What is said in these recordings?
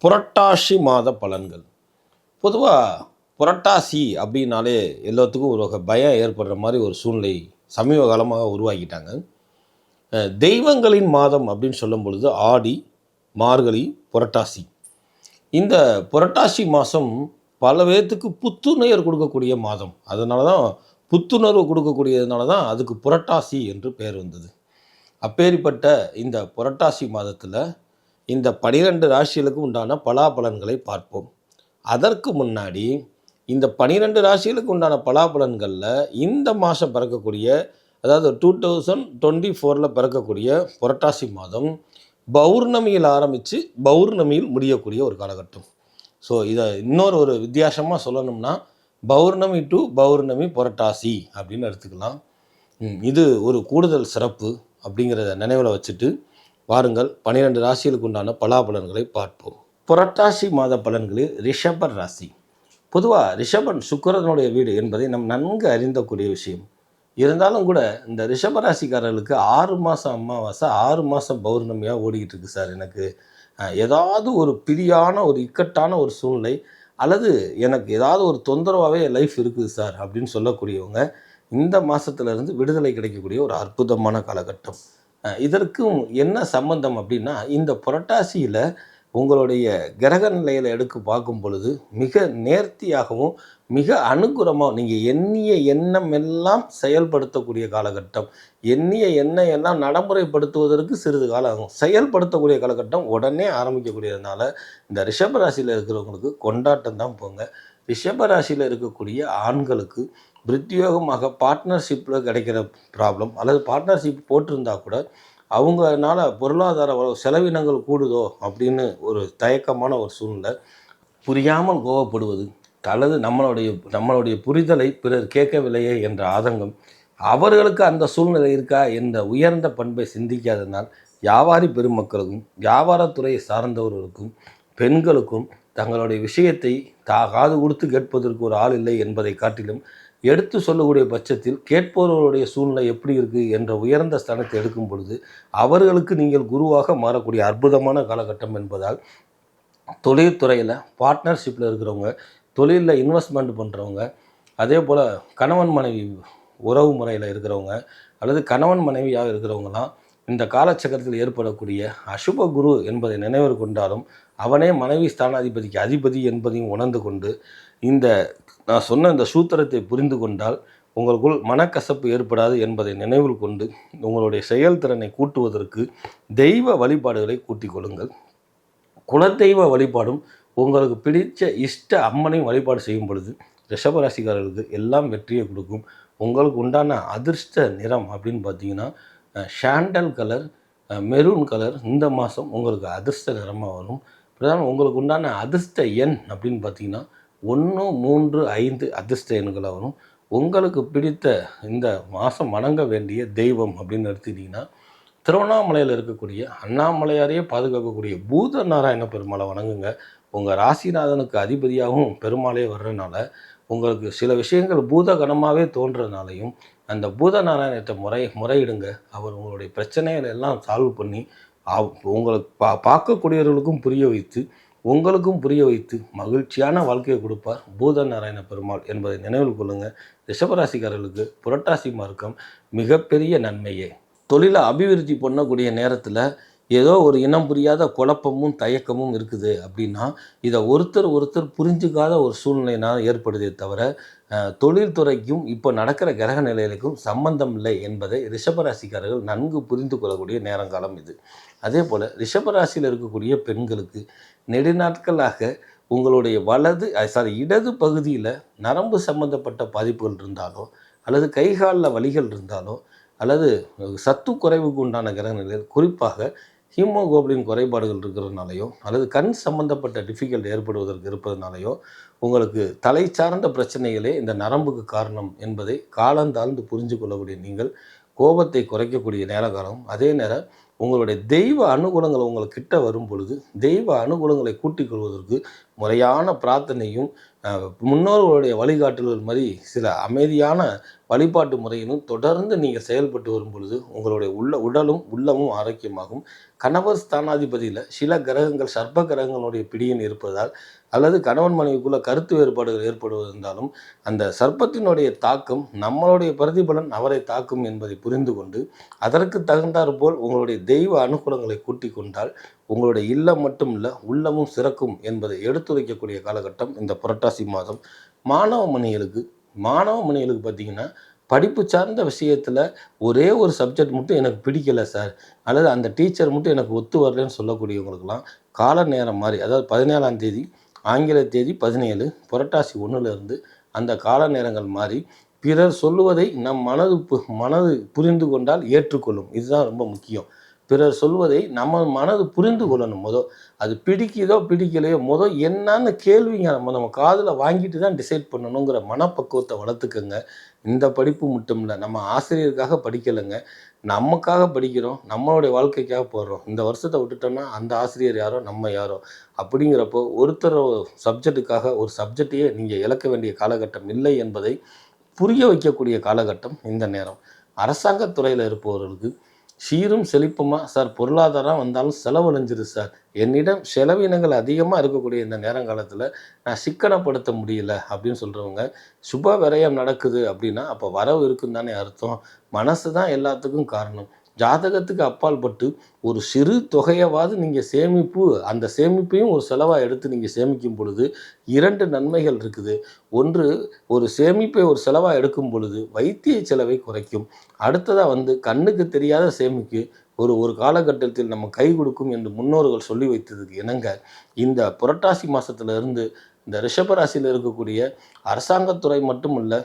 புரட்டாசி மாத பலன்கள். பொதுவாக புரட்டாசி அப்படின்னாலே எல்லாத்துக்கும் ஒரு வகை பயம் ஏற்படுற மாதிரி ஒரு சூழ்நிலை சமீப காலமாக உருவாக்கிட்டாங்க. தெய்வங்களின் மாதம் அப்படின்னு சொல்லும் பொழுது ஆடி, மார்கழி, புரட்டாசி. இந்த புரட்டாசி மாதம் பல பேர்த்துக்கு புத்துணர்வு கொடுக்கக்கூடிய மாதம். அதனால தான் புத்துணர்வு கொடுக்கக்கூடியதுனால தான் அதுக்கு புரட்டாசி என்று பெயர் வந்தது. அப்பேற்பட்ட இந்த புரட்டாசி மாதத்தில் இந்த 12 ராசிகளுக்கு உண்டான பலாபலன்களை பார்ப்போம். அதற்கு முன்னாடி இந்த 12 ராசிகளுக்கு உண்டான பலாபலன்களில் இந்த மாதம் பிறக்கக்கூடிய, அதாவது 2024 பிறக்கக்கூடிய புரட்டாசி மாதம் பௌர்ணமியில் ஆரம்பித்து பௌர்ணமியில் முடியக்கூடிய ஒரு காலகட்டம். ஸோ இதை இன்னொரு வித்தியாசமாக சொல்லணும்னா பௌர்ணமி டு பௌர்ணமி புரட்டாசி அப்படின்னு எடுத்துக்கலாம். இது ஒரு கூடுதல் சிறப்பு அப்படிங்கிறத நினைவில் வச்சுட்டு வாருங்கள் 12 ராசிகளுக்கு உண்டான பலாபலன்களை பார்ப்போம். புரட்டாசி மாத பலன்களில் ரிஷப ராசி. பொதுவாக ரிஷபன் சுக்கிரனுடைய வீடு என்பதை நம் நன்கு அறிந்தக்கூடிய விஷயம். இருந்தாலும் கூட இந்த ரிஷபராசிக்காரர்களுக்கு 6 மாதம் அமாவாசை, 6 மாதம் பௌர்ணமியாக ஓடிக்கிட்டு இருக்கு சார். எனக்கு ஏதாவது ஒரு பிரியான ஒரு இக்கட்டான ஒரு சூழ்நிலை அல்லது எனக்கு ஏதாவது ஒரு தொந்தரவாகவே லைஃப் இருக்குது சார் அப்படின்னு சொல்லக்கூடியவங்க இந்த மாதத்துலேருந்து விடுதலை கிடைக்கக்கூடிய ஒரு அற்புதமான காலகட்டம். இதற்கும் என்ன சம்பந்தம் அப்படின்னா, இந்த புரட்டாசியில் உங்களுடைய கிரக நிலையில் எடுத்து பார்க்கும் பொழுது மிக நேர்த்தியாகவும் மிக அனுகூலமாக நீங்கள் எண்ணிய எண்ணம் எல்லாம் செயல்படுத்தக்கூடிய காலகட்டம். எண்ணிய எண்ணம் எல்லாம் நடைமுறைப்படுத்துவதற்கு சிறிது காலம் ஆகும். செயல்படுத்தக்கூடிய காலகட்டம் உடனே ஆரம்பிக்கக்கூடியதுனால இந்த ரிஷபராசியில் இருக்கிறவங்களுக்கு கொண்டாட்டம் தான் போங்க. ரிஷபராசியில் இருக்கக்கூடிய ஆண்களுக்கு பிரத்யோகமாக பார்ட்னர்ஷிப்பில் கிடைக்கிற ப்ராப்ளம் அல்லது பார்ட்னர்ஷிப் போட்டிருந்தா கூட அவங்கனால பொருளாதார செலவினங்கள் கூடுதோ அப்படின்னு ஒரு தயக்கமான ஒரு சூழ்நிலை, புரியாமல் கோவப்படுவது அல்லது நம்மளுடைய புரிதலை பிறர் கேட்கவில்லையே என்ற ஆதங்கம், அவர்களுக்கு அந்த சூழ்நிலை இருக்கா என்ற உயர்ந்த பண்பை சிந்திக்காதனால் வியாபாரி பெருமக்களுக்கும் வியாபாரத்துறையை சார்ந்தவர்களுக்கும் பெண்களுக்கும் தங்களுடைய விஷயத்தை காது கொடுத்து கேட்பதற்கு ஒரு ஆள் இல்லை என்பதை காட்டிலும் எடுத்து சொல்லக்கூடிய பட்சத்தில் கேட்பவர்களுடைய சூழ்நிலை எப்படி இருக்குது என்ற உயர்ந்த ஸ்தானத்தை எடுக்கும் பொழுது அவர்களுக்கு நீங்கள் குருவாக மாறக்கூடிய அற்புதமான காலகட்டம் என்பதால் தொழில்துறையில் பார்ட்னர்ஷிப்பில் இருக்கிறவங்க, தொழிலில் இன்வெஸ்ட்மெண்ட் பண்ணுறவங்க, அதே போல் கணவன் மனைவி உறவு முறையில் இருக்கிறவங்க அல்லது கணவன் மனைவியாக இருக்கிறவங்களாம் இந்த காலச்சக்கரத்தில் ஏற்படக்கூடிய அசுப குரு என்பதை நினைவு கொண்டாலும் அவனே மனைவி ஸ்தானாதிபதிக்கு அதிபதி என்பதையும் உணர்ந்து கொண்டு நான் சொன்ன இந்த சூத்திரத்தை புரிந்து கொண்டால் உங்களுக்குள் மனக்கசப்பு ஏற்படாது என்பதை நினைவில் கொண்டு உங்களுடைய செயல்திறனை கூட்டுவதற்கு தெய்வ வழிபாடுகளை கூட்டிக் கொள்ளுங்கள். குலதெய்வ வழிபாடும் உங்களுக்கு பிடித்த இஷ்ட அம்மனையும் வழிபாடு செய்யும் பொழுது ரிஷபராசிக்காரர்களுக்கு எல்லாம் வெற்றியை கொடுக்கும். உங்களுக்கு உண்டான அதிர்ஷ்ட நிறம் அப்படின்னு பார்த்தீங்கன்னா ஷாண்டல் கலர், மெரூன் கலர் இந்த மாதம் உங்களுக்கு அதிர்ஷ்ட நிறமாக வரும். பிரதான உங்களுக்கு உண்டான அதிர்ஷ்ட எண் அப்படின்னு பார்த்தீங்கன்னா 1, 3, 5 அதிர்ஷ்ட எண்களாக வரும். உங்களுக்கு பிடித்த இந்த மாதம் வணங்க வேண்டிய தெய்வம் அப்படின்னு எடுத்துக்கிட்டிங்கன்னா திருவண்ணாமலையில் இருக்கக்கூடிய அண்ணாமலையாரையே பாதுகாக்கக்கூடிய பூத நாராயண பெருமாளை வணங்குங்க. உங்கள் ராசிநாதனுக்கு அதிபதியாகவும் பெருமாளே வர்றதுனால உங்களுக்கு சில விஷயங்கள் பூதகணமாகவே தோன்றதுனாலையும் அந்த பூத நாராயணத்தை முறையிடுங்க. அவர் உங்களுடைய பிரச்சனைகளை எல்லாம் சால்வ் பண்ணி உங்களுக்கு பார்க்கக்கூடியவர்களுக்கும் புரிய வைத்து உங்களுக்கும் புரிய வைத்து மகிழ்ச்சியான வாழ்க்கையை கொடுப்பார் பூத நாராயண பெருமாள் என்பதை நினைவில் கொள்ளுங்கள். ரிஷபராசிக்காரர்களுக்கு புரட்டாசி மார்க்கம் மிகப்பெரிய நன்மையே. தொழிலை அபிவிருத்தி பண்ணக்கூடிய நேரத்தில் ஏதோ ஒரு இனம் புரியாத குழப்பமும் தயக்கமும் இருக்குது அப்படின்னா இதை ஒருத்தர் புரிஞ்சுக்காத ஒரு சூழ்நிலையினால் ஏற்படுதே தவிர தொழில்துறைக்கும் இப்போ நடக்கிற கிரக நிலைகளுக்கும் சம்பந்தம் இல்லை என்பதை ரிஷபராசிக்காரர்கள் நன்கு புரிந்து கொள்ளக்கூடிய நேரங்காலம் இது. அதே போல் ரிஷபராசியில் இருக்கக்கூடிய பெண்களுக்கு நெடுநாட்களாக உங்களுடைய இடது பகுதியில் நரம்பு சம்பந்தப்பட்ட பாதிப்புகள் இருந்தாலோ அல்லது கைகாலில் வலிகள் இருந்தாலோ அல்லது சத்து குறைவுக்கு உண்டான கிரக நிலையில் குறிப்பாக ஹீமோகுளோபின் குறைபாடுகள் இருக்கிறதுனாலையோ அல்லது கண் சம்பந்தப்பட்ட டிஃபிகல்ட் ஏற்படுவதற்கு இருப்பதனாலையோ உங்களுக்கு தலை சார்ந்த பிரச்சனைகளே இந்த நரம்புக்கு காரணம் என்பதை காலந்தாழ்ந்து புரிஞ்சு கொள்ளக்கூடிய நீங்கள் கோபத்தை குறைக்கக்கூடிய நேர காலம். அதே நேரம் உங்களுடைய தெய்வ அனுகூலங்கள் உங்களுக்கு கிட்ட வரும் பொழுது தெய்வ அனுகூலங்களை கூட்டிக் கொள்வதற்கு முறையான பிரார்த்தனையும் முன்னோர்களுடைய வழிகாட்டுதல் மாதிரி சில அமைதியான வழிபாட்டு முறையிலும் தொடர்ந்து நீங்கள் செயல்பட்டு வரும் பொழுது உங்களுடைய உடலும் உள்ளமும் ஆரோக்கியமாகும். கணவர் ஸ்தானாதிபதியில் சில கிரகங்கள் சர்ப்ப கிரகங்களுடைய பிடியின் இருப்பதால் அல்லது கணவன் மனைவிக்குள்ள கருத்து வேறுபாடுகள் ஏற்படுவதாலும் அந்த சர்ப்பத்தினுடைய தாக்கம் நம்மளுடைய பிரதிபலன் அவரை தாக்கும் என்பதை புரிந்து கொண்டு அதற்கு தகுந்தாற்போல் உங்களுடைய தெய்வ அனுகூலங்களை கூட்டிக் கொண்டால் உங்களுடைய இல்லம் மட்டும் இல்லை உள்ளமும் சிறக்கும் என்பதை எடுத்துரைக்கக்கூடிய காலகட்டம் இந்த புரட்டாசி மாதம். மாணவ மணிகளுக்கு பார்த்தீங்கன்னா படிப்பு சார்ந்த விஷயத்தில் ஒரே ஒரு சப்ஜெக்ட் மட்டும் எனக்கு பிடிக்கலை சார், அல்லது அந்த டீச்சர் மட்டும் எனக்கு ஒத்து வரலன்னு சொல்லக்கூடியவங்களுக்கெல்லாம் கால நேரம் மாதிரி, அதாவது 17ஆம் தேதி ஆங்கில தேதி 17 புரட்டாசி 1லேருந்து அந்த கால நேரங்கள் மாறி பிறர் சொல்லுவதை நம் மனது புரிந்து கொண்டால் ஏற்றுக்கொள்ளும். இதுதான் ரொம்ப முக்கியம். பிறர் சொல்வதை நம்ம மனது புரிந்து கொள்ளணும். அது பிடிக்குதோ பிடிக்கலையோ என்னன்னு கேள்விங்க நம்ம காதில் வாங்கிட்டு தான் டிசைட் பண்ணணுங்கிற மனப்பக்குவத்தை வளர்த்துக்கங்க. இந்த படிப்பு மட்டும் இல்லை, நம்ம ஆசிரியருக்காக படிக்கலைங்க, நமக்காக படிக்கிறோம், நம்மளுடைய வாழ்க்கைக்காக போடுறோம். இந்த வருஷத்தை விட்டுட்டோம்னா அந்த ஆசிரியர் யாரோ நம்ம யாரோ அப்படிங்கிறப்போ ஒருத்தர் சப்ஜெக்டுக்காக ஒரு சப்ஜெக்டையே நீங்கள் இழக்க வேண்டிய காலகட்டம் இல்லை என்பதை புரிய வைக்கக்கூடிய காலகட்டம் இந்த நேரம். அரசாங்கத்துறையில் இருப்பவர்களுக்கு சீரும் செழிப்புமா சார், பொருளாதாரம் வந்தாலும் செலவழிஞ்சிரு சார், என்னிடம் செலவினங்கள் அதிகமாக இருக்கக்கூடிய இந்த நேரங்காலத்தில் நான் சிக்கனப்படுத்த முடியல அப்படின்னு சொல்கிறவங்க, சுப விரயம் நடக்குது அப்படின்னா அப்போ வரவு இருக்குன்னு தானே அர்த்தம். மனசு தான் எல்லாத்துக்கும் காரணம். ஜாதகத்துக்கு அப்பால் பட்டு ஒரு சிறு தொகையவாது நீங்கள் அந்த சேமிப்பையும் ஒரு செலவாக எடுத்து நீங்கள் சேமிக்கும் பொழுது 2 நன்மைகள் இருக்குது. ஒன்று, ஒரு சேமிப்பை ஒரு செலவாக எடுக்கும் பொழுது வைத்திய செலவை குறைக்கும். அடுத்ததாக கண்ணுக்கு தெரியாத சேமிக்கு ஒரு காலகட்டத்தில் நம்ம கை கொடுக்கும் என்று முன்னோர்கள் சொல்லி வைத்ததுக்கு இணங்க இந்த புரட்டாசி மாதத்துலேருந்து இந்த ரிஷபராசியில் இருக்கக்கூடிய அரசாங்கத்துறை மட்டும் இல்லை,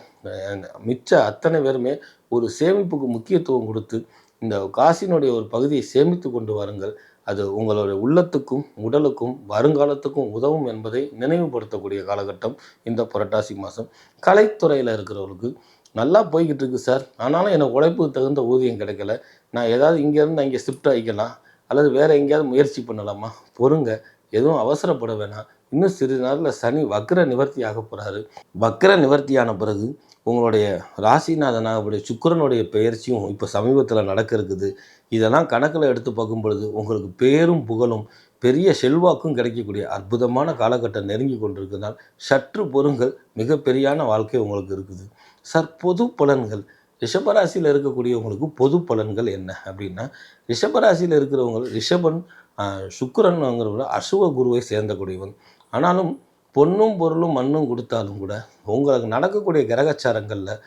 மிச்ச அத்தனை பேருமே ஒரு சேமிப்புக்கு முக்கியத்துவம் கொடுத்து இந்த காசினுடைய ஒரு பகுதியை சேமித்து கொண்டு வாருங்கள். அது உங்களுடைய உள்ளத்துக்கும் உடலுக்கும் வருங்காலத்துக்கும் உதவும் என்பதை நினைவுபடுத்தக்கூடிய காலகட்டம் இந்த புரட்டாசி மாதம். கலைத்துறையில் இருக்கிறவர்களுக்கு நல்லா போய்கிட்டு இருக்குது சார், ஆனாலும் எனக்கு உழைப்புக்கு தகுந்த ஊதியம் கிடைக்கல, நான் ஏதாவது இங்கேருந்து அங்கே ஷிஃப்ட் ஆகிக்கலாம் அல்லது வேறு எங்கேயாவது முயற்சி பண்ணலாமா? பொறுங்க, எதுவும் அவசரப்பட வேணாம். இன்னும் சிறிது நாளில் சனி வக்ர நிவர்த்தி ஆக போகிறாரு. வக்ர நிவர்த்தியான பிறகு உங்களுடைய ராசிநாதனாகக்கூடிய சுக்கிரனுடைய பெயர்ச்சியும் இப்போ சமீபத்தில் நடக்க இருக்குது. இதெல்லாம் கணக்கில் எடுத்து பார்க்கும் பொழுது உங்களுக்கு பேரும் புகழும் பெரிய செல்வாக்கும் கிடைக்கக்கூடிய அற்புதமான காலகட்டம் நெருங்கி கொண்டிருக்கிறதால் சற்று பொறுங்கள், மிகப்பெரியான வாழ்க்கை உங்களுக்கு இருக்குது. சார், பொது பலன்கள் ரிஷபராசியில் இருக்கக்கூடியவங்களுக்கு பொது பலன்கள் என்ன அப்படின்னா, ரிஷபராசியில் இருக்கிறவங்க ரிஷபன் சுக்கிரன்ங்கிறவங்க அசுவ குருவை சேர்ந்தக்கூடியவன். ஆனாலும் பொன்னும் பொருளும் மண்ணும் கொடுத்தாலும் கூட உங்களுக்கு நடக்கக்கூடிய கிரகச்சாரங்களில்